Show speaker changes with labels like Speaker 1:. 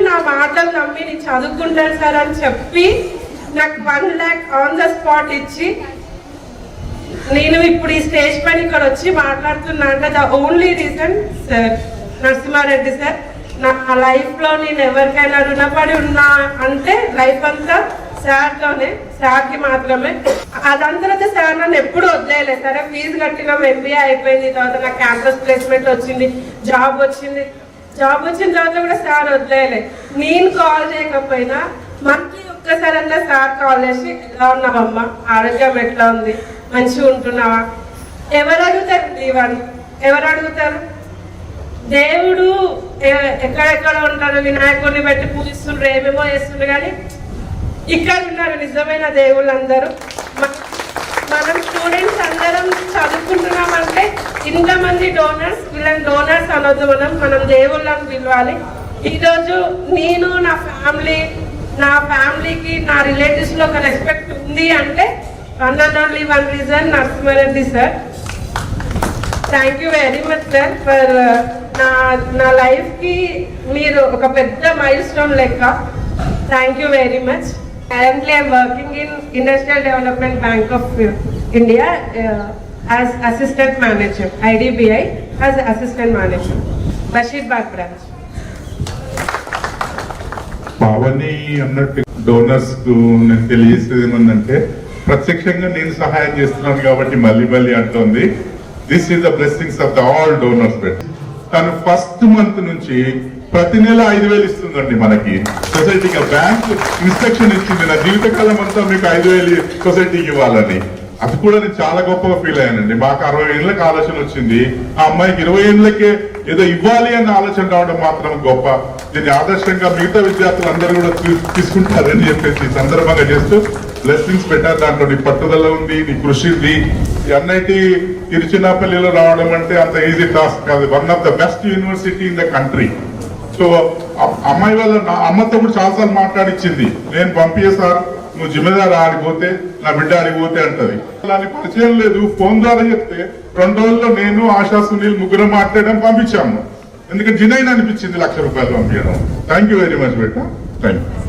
Speaker 1: నా మాటలు నమ్మి నేను చదువుకుంటాను సార్ అని చెప్పి నాకు 1 lakh ఆన్ ద స్పాట్ ఇచ్చి నేను ఇప్పుడు ఈ స్టేజ్ పైన ఇక్కడ వచ్చి మాట్లాడుతున్నా అంటే the only reason sir Narasimha Reddy sir. నా లైఫ్లో నేను ఎవరికైనా రుణపడి ఉన్నా అంటే లైఫ్ అంతా సార్తోనే, సార్కి మాత్రమే. అదంతా తర్వాత సార్ నన్ను ఎప్పుడు వదిలేయలేదు. సరే ఫీజు కట్టినాం, MBA అయిపోయింది, తర్వాత నాకు క్యాంపస్ ప్లేస్మెంట్ వచ్చింది, జాబ్ వచ్చిన తర్వాత కూడా సార్ వదిలేయలేదు. నేను కాల్ చేయకపోయినా మంత్లీ ఒక్కసారన్నా సార్ కాల్ చేసి ఎలా ఉన్నావమ్మా, ఆరోగ్యం ఎట్లా ఉంది, మంచిగా ఉంటున్నావా, ఎవరు అడుగుతారు ఇవన్నీ, ఎవరు అడుగుతారు? దేవుడు ఎక్కడెక్కడ ఉంటారు, వినాయకుడిని పెట్టి పూజిస్తుండ్రు, ఏమేమో చేస్తుండ్రు, కానీ ఇక్కడ ఉన్నారు నిజమైన దేవుళ్ళందరూ. మనం స్టూడెంట్స్ అందరం చదువుకుంటున్నామంటే ఇంతమంది డోనర్స్, వీళ్ళని డోనర్స్ అనొద్దు, మనం దేవుళ్ళని పిలవాలి. ఈరోజు నేను నా ఫ్యామిలీకి నా రిలేటివ్స్లో ఒక రెస్పెక్ట్ ఉంది అంటే one and only one reason Narasimha Reddy sir. Thank you very much sir for నా లైఫ్కి మీరు ఒక పెద్ద మైల్ స్టోన్ లెక్క. Thank you very much. Currently, I am working in Industrial Development Bank of India as Assistant Manager, IDBI as Assistant Manager, Bashirabad branch.
Speaker 2: Pavani అన్నట్టు donors కు నేను తెలియజేసేది ఏమందంటే, ప్రత్యక్షంగా నేను సహాయం చేస్తున్నాను కాబట్టి మళ్ళీ అంటోంది. This is the blessings of the all donors. తను ఫస్ట్ మంత్ నుంచి ప్రతి నెల 5,000 ఇస్తుందండి మనకి సొసైటీకి. బ్యాంక్ ఇన్స్ట్రక్షన్ ఇచ్చింది, నా జీవితకాలం అంతా మీకు 5,000 సొసైటీకి ఇవ్వాలని. అది కూడా నేను చాలా గొప్పగా ఫీల్ అయ్యానండి. మాకు 60 ఏళ్ళకి ఆలోచన వచ్చింది, ఆ అమ్మాయికి 20 ఏళ్ళకే ఏదో ఇవ్వాలి అన్న ఆలోచన రావడం మాత్రం గొప్ప. దీన్ని ఆదర్శంగా మిగతా విద్యార్థులు అందరూ కూడా తీసుకుంటారని చెప్పేసి సందర్భంగా చేస్తూ బ్లెస్సింగ్స్ పెట్టారు. దాంట్లో నీ పట్టుదల ఉంది, నీ కృషి ఉంది. ఎన్ఐటి తిరుచినాపల్లిలో రావడం అంటే అంత ఈజీ టాస్క్ కాదు. One of the best university in the country. So అమ్మాయి వాళ్ళ నా అమ్మతో కూడా చాలాసార్లు మాట్లాడిచ్చింది, నేను పంపియే సార్, నువ్వు జిమ్మేదారు ఆడిపోతే నా బిడ్డ ఆడిపోతే అంటది. అలాని పరిచయం లేదు, ఫోన్ ద్వారా చెప్తే 2 రోజుల్లో నేను ఆశా సునీల్ ముగ్గురు మాట్లాడడం పంపించాము. ఎందుకంటే జినైన్ అనిపించింది 1,00,000 రూపాయలు పంపించడం. థ్యాంక్ యూ వెరీ మచ్ బెట్ట. Thank you.